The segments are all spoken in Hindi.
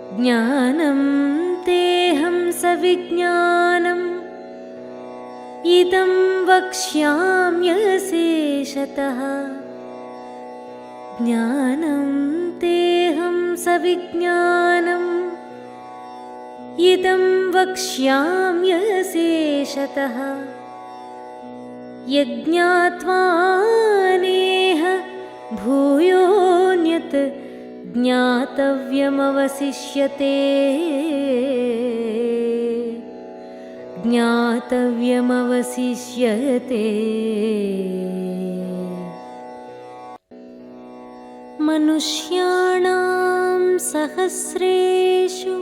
ज्ञानं तेहं सविज्ञानम् इदं वक्ष्याम्यशेषतः। ज्ञानं तेहं सविज्ञानम् इदं वक्ष्याम्यशेषतः। यज्ञात्वा नेह भूयोऽन्यत् ज्ञातव्यमवशिष्यते। ज्ञातव्यमवशिष्यते। मनुष्याणां सहस्रेषु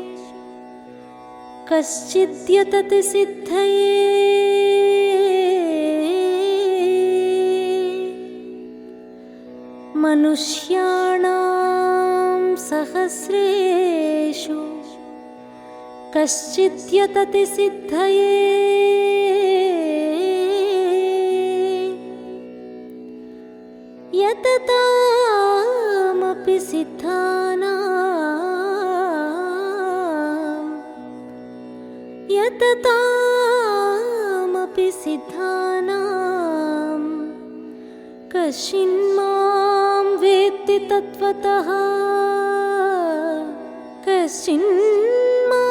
कश्चिद्यतति सिद्धये। मनुष्याणां सहस्रेषु कश्चिद्यतति सिद्धये। यततामपि सिद्धानां कश्चिन्मां वेत्ति तत्त्वतः। कश्चिन्मां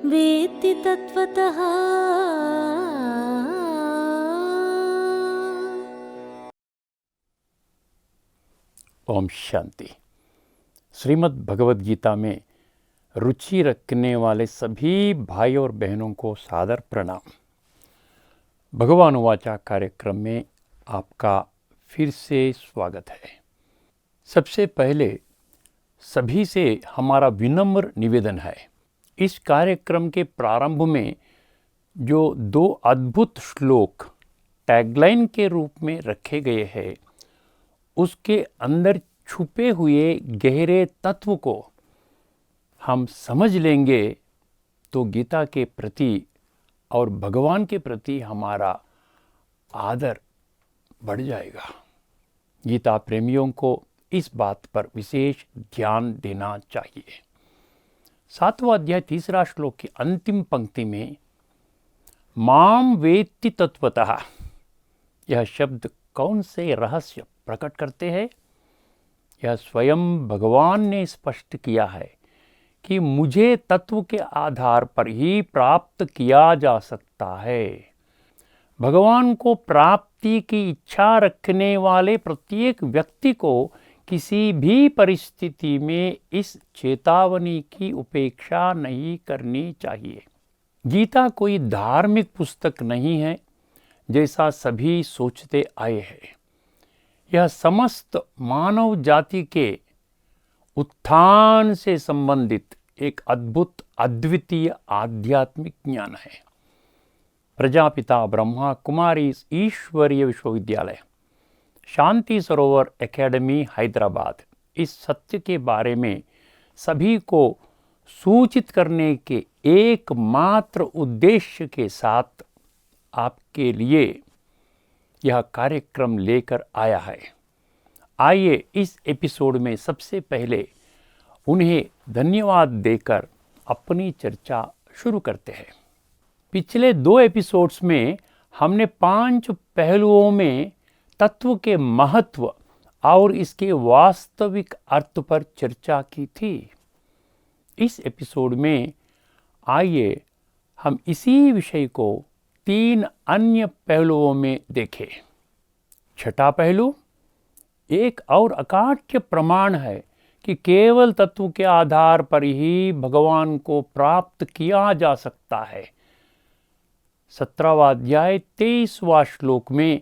वेत्ति तत्त्वतः। ओम शांति। श्रीमद् भगवद गीता में रुचि रखने वाले सभी भाई और बहनों को सादर प्रणाम। भगवान वाचा कार्यक्रम में आपका फिर से स्वागत है। सबसे पहले सभी से हमारा विनम्र निवेदन है, इस कार्यक्रम के प्रारंभ में जो 2 अद्भुत श्लोक टैगलाइन के रूप में रखे गए हैं, उसके अंदर छुपे हुए गहरे तत्व को हम समझ लेंगे तो गीता के प्रति और भगवान के प्रति हमारा आदर बढ़ जाएगा। गीता प्रेमियों को इस बात पर विशेष ध्यान देना चाहिए। 7वां अध्याय 3रा श्लोक की अंतिम पंक्ति में माम वेत्ति तत्वतः, यह शब्द कौन से रहस्य प्रकट करते हैं? यह स्वयं भगवान ने स्पष्ट किया है कि मुझे तत्व के आधार पर ही प्राप्त किया जा सकता है। भगवान को प्राप्ति की इच्छा रखने वाले प्रत्येक व्यक्ति को किसी भी परिस्थिति में इस चेतावनी की उपेक्षा नहीं करनी चाहिए। गीता कोई धार्मिक पुस्तक नहीं है जैसा सभी सोचते आए हैं। यह समस्त मानव जाति के उत्थान से संबंधित एक अद्भुत अद्वितीय आध्यात्मिक ज्ञान है। प्रजापिता ब्रह्मा कुमारी ईश्वरीय विश्वविद्यालय, शांति सरोवर एकेडमी हैदराबाद इस सत्य के बारे में सभी को सूचित करने के एकमात्र उद्देश्य के साथ आपके लिए यह कार्यक्रम लेकर आया है। आइए इस एपिसोड में सबसे पहले उन्हें धन्यवाद देकर अपनी चर्चा शुरू करते हैं। पिछले 2 एपिसोड्स में हमने 5 पहलुओं में तत्व के महत्व और इसके वास्तविक अर्थ पर चर्चा की थी। इस एपिसोड में आइए हम इसी विषय को 3 अन्य पहलुओं में देखें। छठा पहलू एक और अकाट्य प्रमाण है कि केवल तत्व के आधार पर ही भगवान को प्राप्त किया जा सकता है। 17वां अध्याय 23वां श्लोक में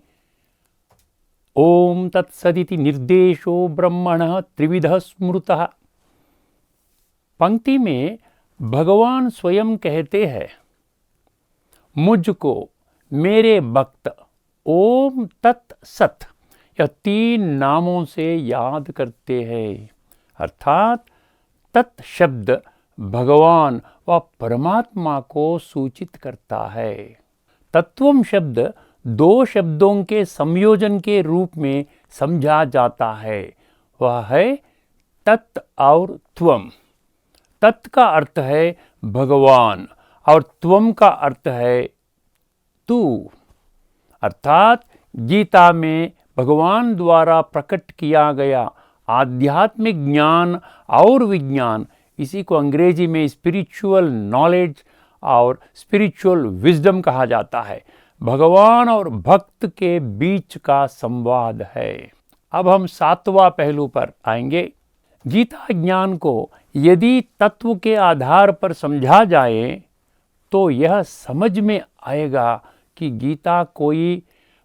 ओम तत्सदिति निर्देशो ब्रह्मणः त्रिविधः स्मृतः पंक्ति में भगवान स्वयं कहते हैं, मुझको मेरे भक्त ओम तत् सत यह 3 नामों से याद करते हैं। अर्थात तत् शब्द भगवान व परमात्मा को सूचित करता है। तत्वम शब्द 2 शब्दों के संयोजन के रूप में समझा जाता है, वह है तत् और त्वम। तत् का अर्थ है भगवान और त्वम का अर्थ है तू। अर्थात गीता में भगवान द्वारा प्रकट किया गया आध्यात्मिक ज्ञान और विज्ञान, इसी को अंग्रेजी में स्पिरिचुअल नॉलेज और स्पिरिचुअल विजडम कहा जाता है, भगवान और भक्त के बीच का संवाद है। अब हम 7वां पहलू पर आएंगे। गीता ज्ञान को यदि तत्व के आधार पर समझा जाए तो यह समझ में आएगा कि गीता कोई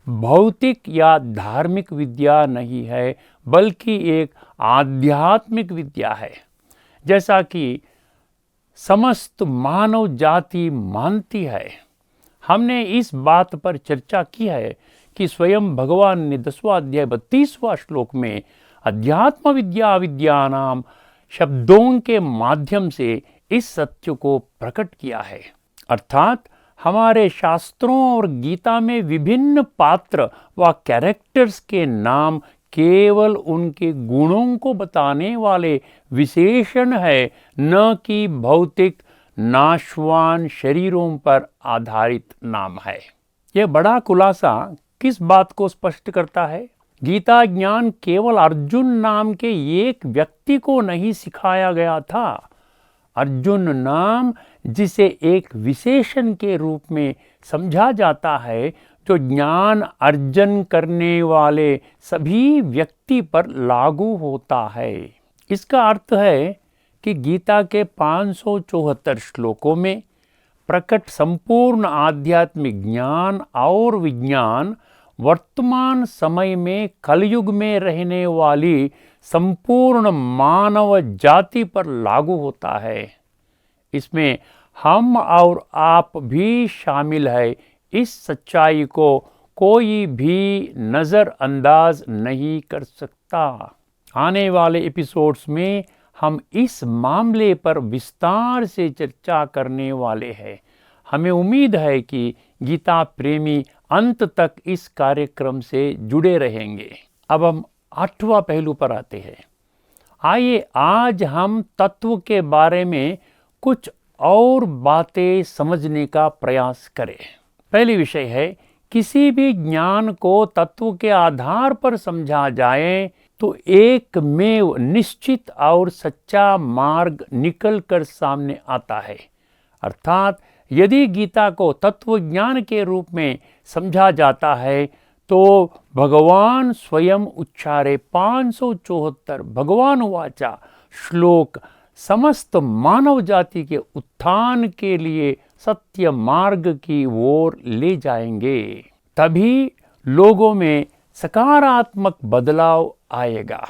भौतिक या धार्मिक विद्या नहीं है, बल्कि एक आध्यात्मिक विद्या है, जैसा कि समस्त मानव जाति मानती है। हमने इस बात पर चर्चा की है कि स्वयं भगवान ने 10वां अध्याय 32वां श्लोक में अध्यात्म विद्या विद्यानाम शब्दों के माध्यम से इस सत्य को प्रकट किया है। अर्थात हमारे शास्त्रों और गीता में विभिन्न पात्र व कैरेक्टर्स के नाम केवल उनके गुणों को बताने वाले विशेषण है, न कि भौतिक नाशवान शरीरों पर आधारित नाम है। यह बड़ा खुलासा किस बात को स्पष्ट करता है? गीता ज्ञान केवल अर्जुन नाम के एक व्यक्ति को नहीं सिखाया गया था। अर्जुन नाम जिसे एक विशेषण के रूप में समझा जाता है, जो ज्ञान अर्जन करने वाले सभी व्यक्ति पर लागू होता है। इसका अर्थ है कि गीता के 574 श्लोकों में प्रकट संपूर्ण आध्यात्मिक ज्ञान और विज्ञान वर्तमान समय में कलयुग में रहने वाली संपूर्ण मानव जाति पर लागू होता है। इसमें हम और आप भी शामिल है। इस सच्चाई को कोई भी नज़रअंदाज नहीं कर सकता। आने वाले एपिसोड्स में हम इस मामले पर विस्तार से चर्चा करने वाले हैं। हमें उम्मीद है कि गीता प्रेमी अंत तक इस कार्यक्रम से जुड़े रहेंगे। अब हम 8वां पहलू पर आते हैं। आइए आज हम तत्व के बारे में कुछ और बातें समझने का प्रयास करें। पहली विषय है, किसी भी ज्ञान को तत्व के आधार पर समझा जाए तो एक में निश्चित और सच्चा मार्ग निकल कर सामने आता है। अर्थात यदि गीता को तत्व ज्ञान के रूप में समझा जाता है तो भगवान स्वयं उच्चारे 574 भगवान वाचा श्लोक समस्त मानव जाति के उत्थान के लिए सत्य मार्ग की ओर ले जाएंगे। तभी लोगों में सकारात्मक बदलाव आएगा।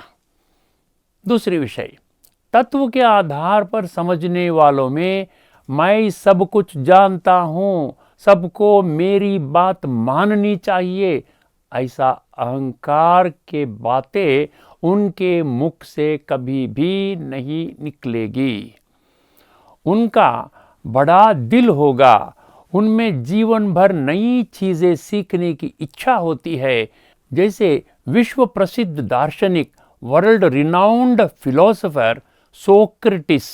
दूसरी विषय, तत्व के आधार पर समझने वालों में मैं सब कुछ जानता हूँ, सबको मेरी बात माननी चाहिए, ऐसा अहंकार के बातें उनके मुख से कभी भी नहीं निकलेगी। उनका बड़ा दिल होगा, उनमें जीवन भर नई चीज़ें सीखने की इच्छा होती है। जैसे विश्व प्रसिद्ध दार्शनिक, वर्ल्ड रिनाउंड फिलोसोफर सोक्रेटिस,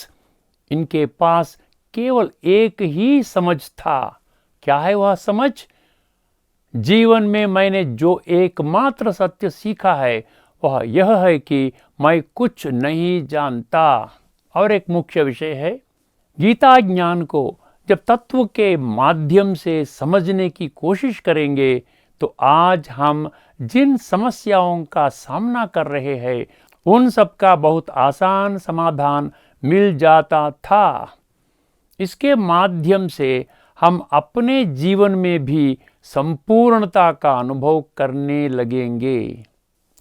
इनके पास केवल एक ही समझ था। क्या है वह समझ? जीवन में मैंने जो एकमात्र सत्य सीखा है वह यह है कि मैं कुछ नहीं जानता। और एक मुख्य विषय है, गीता ज्ञान को जब तत्व के माध्यम से समझने की कोशिश करेंगे तो आज हम जिन समस्याओं का सामना कर रहे हैं उन सब का बहुत आसान समाधान मिल जाता था। इसके माध्यम से हम अपने जीवन में भी संपूर्णता का अनुभव करने लगेंगे।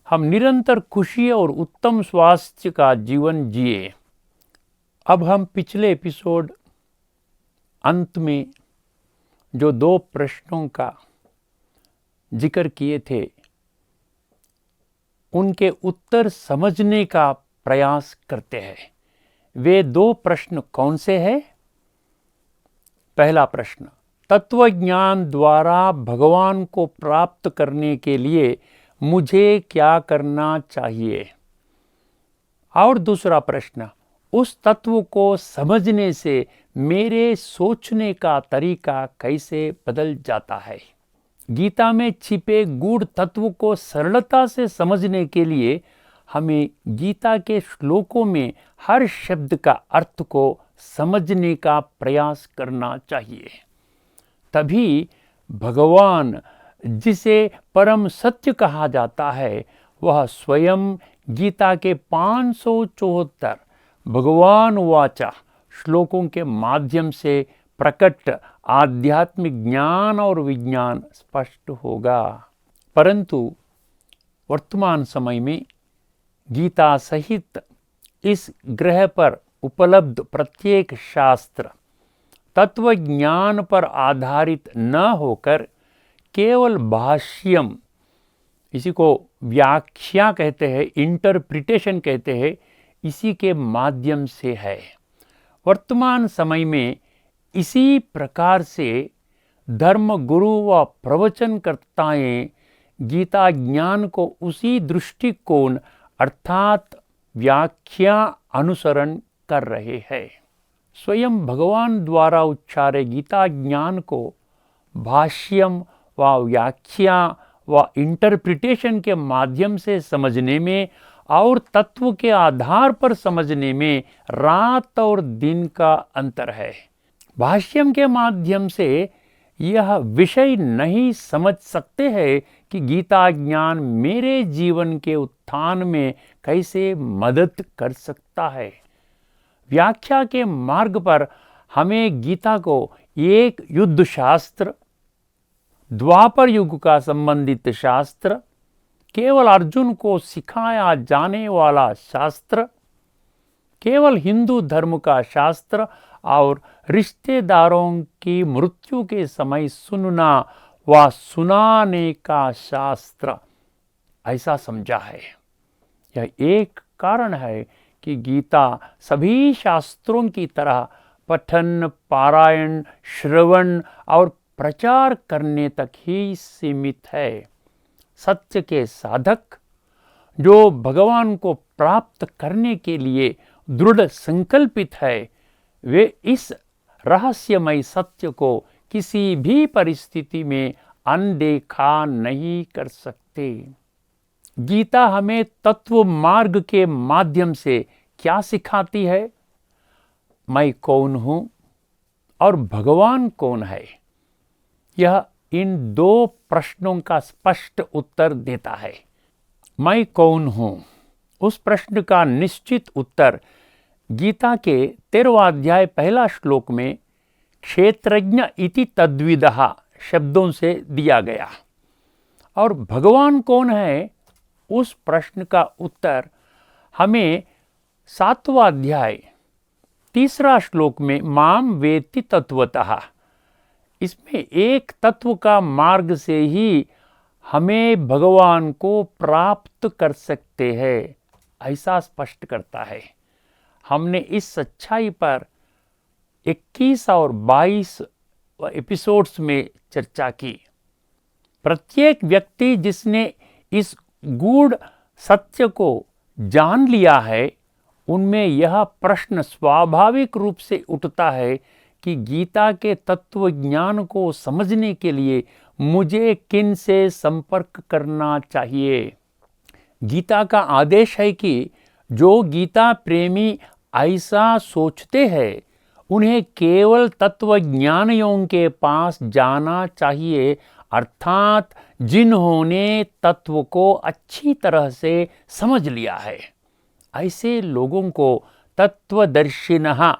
हम निरंतर खुशी और उत्तम स्वास्थ्य का जीवन जिए। अब हम पिछले एपिसोड अंत में जो 2 प्रश्नों का जिक्र किए थे उनके उत्तर समझने का प्रयास करते हैं। वे 2 प्रश्न कौन से हैं? पहला प्रश्न, तत्व ज्ञान द्वारा भगवान को प्राप्त करने के लिए मुझे क्या करना चाहिए? और दूसरा प्रश्न, उस तत्व को समझने से मेरे सोचने का तरीका कैसे बदल जाता है। गीता में छिपे गूढ़ तत्व को सरलता से समझने के लिए हमें गीता के श्लोकों में हर शब्द का अर्थ को समझने का प्रयास करना चाहिए। तभी भगवान, जिसे परम सत्य कहा जाता है, वह स्वयं गीता के 574 भगवान वाचा श्लोकों के माध्यम से प्रकट आध्यात्मिक ज्ञान और विज्ञान स्पष्ट होगा। परंतु वर्तमान समय में गीता सहित इस ग्रह पर उपलब्ध प्रत्येक शास्त्र तत्व ज्ञान पर आधारित न होकर केवल भाष्यम, इसी को व्याख्या कहते हैं, इंटरप्रिटेशन कहते हैं, इसी के माध्यम से है। वर्तमान समय में इसी प्रकार से धर्म गुरु व प्रवचनकर्ताएं गीता ज्ञान को उसी दृष्टिकोण अर्थात व्याख्या अनुसरण कर रहे हैं। स्वयं भगवान द्वारा उच्चारे गीता ज्ञान को भाष्यम व व्याख्या व इंटरप्रिटेशन के माध्यम से समझने में और तत्व के आधार पर समझने में रात और दिन का अंतर है। भाष्यम के माध्यम से यह विषय नहीं समझ सकते हैं कि गीता ज्ञान मेरे जीवन के उत्थान में कैसे मदद कर सकता है। व्याख्या के मार्ग पर हमें गीता को एक युद्ध शास्त्र, द्वापर युग का संबंधित शास्त्र, केवल अर्जुन को सिखाया जाने वाला शास्त्र, केवल हिंदू धर्म का शास्त्र और रिश्तेदारों की मृत्यु के समय सुनना व सुनाने का शास्त्र ऐसा समझा है। यह एक कारण है कि गीता सभी शास्त्रों की तरह पठन, पारायण, श्रवण और प्रचार करने तक ही सीमित है। सत्य के साधक जो भगवान को प्राप्त करने के लिए दृढ़ संकल्पित है, वे इस रहस्यमय सत्य को किसी भी परिस्थिति में अनदेखा नहीं कर सकते। गीता हमें तत्व मार्ग के माध्यम से क्या सिखाती है? मैं कौन हूं और भगवान कौन है? यह इन दो प्रश्नों का स्पष्ट उत्तर देता है। मैं कौन हूं? उस प्रश्न का निश्चित उत्तर गीता के 13वां अध्याय पहला श्लोक में क्षेत्रज्ञ इति तद्विदः शब्दों से दिया गया। और भगवान कौन है? उस प्रश्न का उत्तर हमें 7वां अध्याय 3रा श्लोक में माम वेत्ति तत्वतः, इसमें एक तत्व का मार्ग से ही हमें भगवान को प्राप्त कर सकते हैं, ऐसा स्पष्ट करता है। हमने इस सच्चाई पर 21 और 22 एपिसोड्स में चर्चा की। प्रत्येक व्यक्ति जिसने इस गूढ़ सत्य को जान लिया है, उनमें यह प्रश्न स्वाभाविक रूप से उठता है कि गीता के तत्व ज्ञान को समझने के लिए मुझे किन से संपर्क करना चाहिए। गीता का आदेश है कि जो गीता प्रेमी ऐसा सोचते हैं, उन्हें केवल तत्व ज्ञानियों के पास जाना चाहिए, अर्थात जिन्होंने तत्व को अच्छी तरह से समझ लिया है। ऐसे लोगों को तत्वदर्शिनः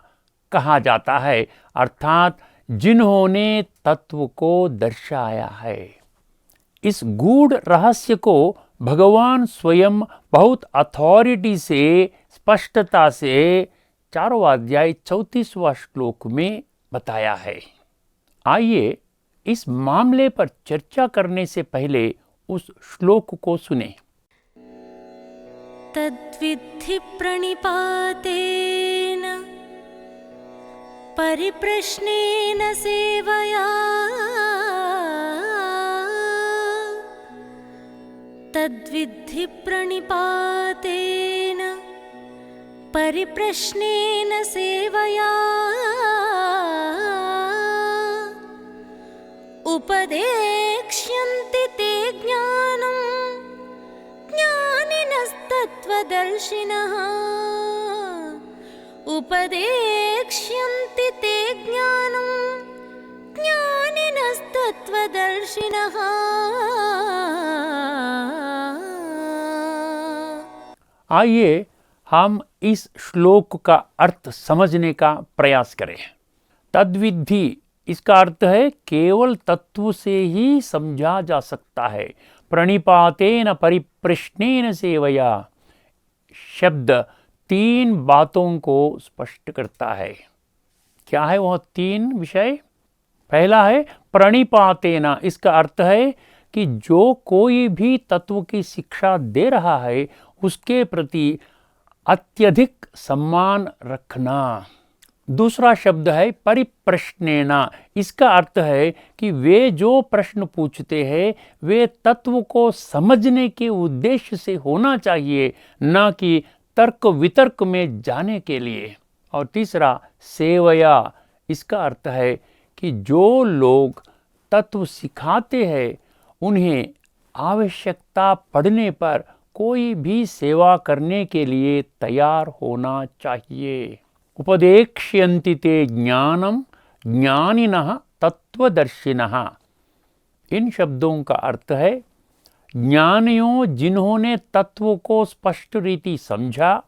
कहा जाता है, अर्थात जिन्होंने तत्व को दर्शाया है। इस गूढ़ रहस्य को भगवान स्वयं बहुत अथॉरिटी से, स्पष्टता से 4वां अध्याय 34वां श्लोक में बताया है। आइए इस मामले पर चर्चा करने से पहले उस श्लोक को सुने। तद्विद्धि प्रणिपातेन परिप्रश्नेन सेवया तद्विद्धि प्रणिपातेन परिप्रश्नेन सेवया उपदेक्ष्यन्ति ते ज्ञानं ज्ञानिनस्तत्त्वदर्शिनः उपदेक्ष्यन्ति ते ज्ञानं ज्ञानिनस्तत्त्वदर्शिनः। आइए हम इस श्लोक का अर्थ समझने का प्रयास करें। तद्विद्धि इसका अर्थ है केवल तत्व से ही समझा जा सकता है। प्रणिपातेन परिप्रश्नेन सेवया शब्द तीन बातों को स्पष्ट करता है। क्या है वह तीन विषय? पहला है प्रणिपातेन, इसका अर्थ है कि जो कोई भी तत्व की शिक्षा दे रहा है उसके प्रति अत्यधिक सम्मान रखना। दूसरा शब्द है परिप्रश्नेन, इसका अर्थ है कि वे जो प्रश्न पूछते हैं वे तत्व को समझने के उद्देश्य से होना चाहिए, न कि तर्क वितर्क में जाने के लिए। और तीसरा सेवया, इसका अर्थ है कि जो लोग तत्व सिखाते हैं उन्हें आवश्यकता पड़ने पर कोई भी सेवा करने के लिए तैयार होना चाहिए। उपदेक्ष्यन्ति ते ज्ञानम ज्ञानिनः तत्वदर्शिनः। इन शब्दों का अर्थ है ज्ञानियों जिन्होंने तत्व को स्पष्ट रीति समझा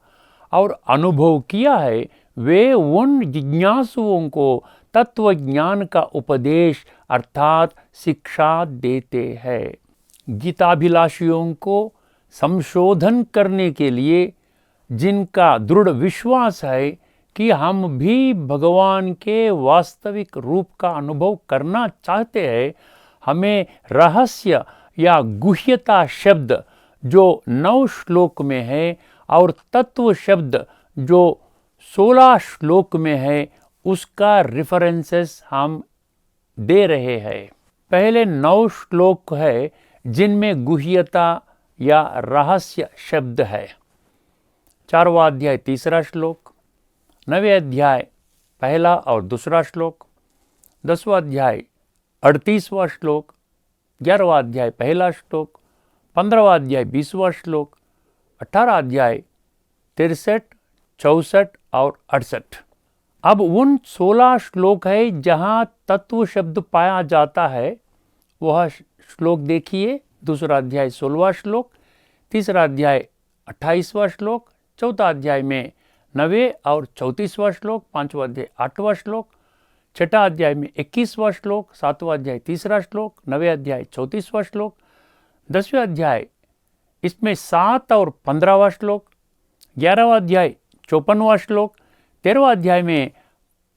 और अनुभव किया है, वे उन जिज्ञासुओं को तत्व ज्ञान का उपदेश अर्थात शिक्षा देते हैं। गीताभिलाषियों को संशोधन करने के लिए, जिनका दृढ़ विश्वास है कि हम भी भगवान के वास्तविक रूप का अनुभव करना चाहते हैं, हमें रहस्य या गुह्यता शब्द जो 9 श्लोक में है और तत्व शब्द जो 16 श्लोक में है उसका रेफरेंसेस हम दे रहे हैं। पहले 9 श्लोक है जिनमें गुह्यता या रहस्य शब्द है। 4वां अध्याय 3रा श्लोक, 9वें अध्याय 1 और 2 श्लोक, 10वां अध्याय 38वां श्लोक, 11वां अध्याय 1 श्लोक, 15वां अध्याय 20वां श्लोक, 18 अध्याय 63, 64 और 68। अब उन 16 श्लोक है जहाँ तत्व शब्द पाया जाता है, वह श्लोक देखिए। 2रा अध्याय 16वां श्लोक, 3रा अध्याय 28वां श्लोक, 4था अध्याय में 9वें और 34वां श्लोक, 5वां अध्याय 8वां श्लोक, 6ठा अध्याय में 21वां श्लोक, 7वां अध्याय 3रा श्लोक, 9वें अध्याय 34वां श्लोक, 10वें अध्याय इसमें 7 और 15वां श्लोक, 11वां अध्याय 54वां श्लोक, 13वां अध्याय में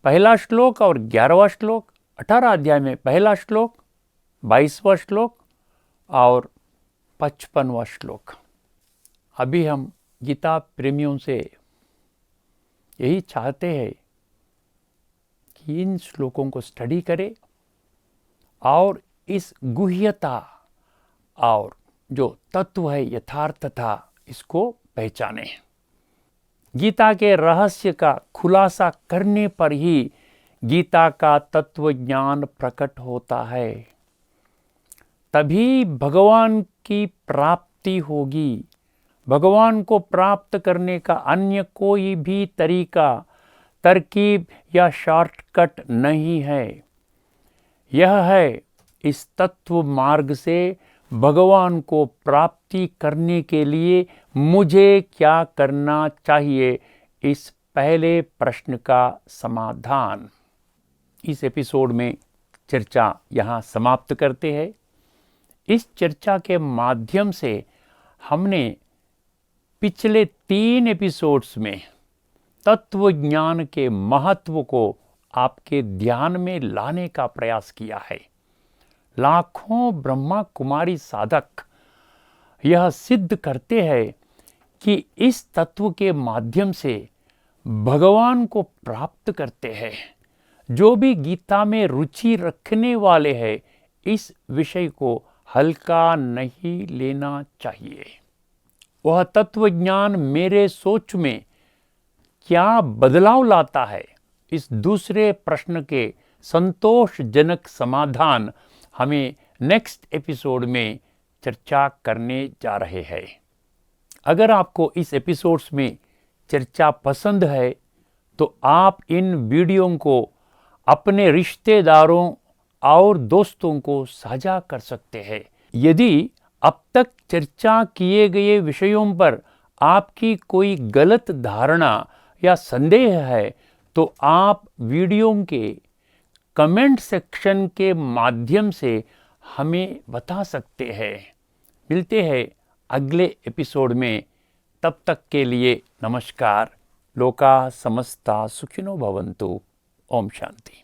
1 श्लोक और 11वां श्लोक, 18 अध्याय में 1 श्लोक, 22वां श्लोक और 55वां श्लोक। अभी हम गीता प्रेमियों से यही चाहते हैं कि इन श्लोकों को स्टडी करें और इस गुह्यता और जो तत्व है यथार्थता इसको पहचानें। गीता के रहस्य का खुलासा करने पर ही गीता का तत्व ज्ञान प्रकट होता है, तभी भगवान की प्राप्ति होगी। भगवान को प्राप्त करने का अन्य कोई भी तरीका, तरकीब या शॉर्टकट नहीं है। यह है इस तत्व मार्ग से भगवान को प्राप्ति करने के लिए मुझे क्या करना चाहिए, इस पहले प्रश्न का समाधान। इस एपिसोड में चर्चा यहाँ समाप्त करते हैं। इस चर्चा के माध्यम से हमने पिछले 3 एपिसोड्स में तत्व ज्ञान के महत्व को आपके ध्यान में लाने का प्रयास किया है। लाखों ब्रह्मा कुमारी साधक यह सिद्ध करते हैं कि इस तत्व के माध्यम से भगवान को प्राप्त करते हैं। जो भी गीता में रुचि रखने वाले हैं, इस विषय को हल्का नहीं लेना चाहिए। वह तत्व ज्ञान मेरे सोच में क्या बदलाव लाता है, इस दूसरे प्रश्न के संतोषजनक समाधान हमें नेक्स्ट एपिसोड में चर्चा करने जा रहे हैं। अगर आपको इस एपिसोड्स में चर्चा पसंद है तो आप इन वीडियो को अपने रिश्तेदारों और दोस्तों को साझा कर सकते हैं। यदि अब तक चर्चा किए गए विषयों पर आपकी कोई गलत धारणा या संदेह है तो आप वीडियो के कमेंट सेक्शन के माध्यम से हमें बता सकते हैं। मिलते हैं अगले एपिसोड में, तब तक के लिए नमस्कार। लोका समस्ता सुखिनो भवन्तु। ओम शांति।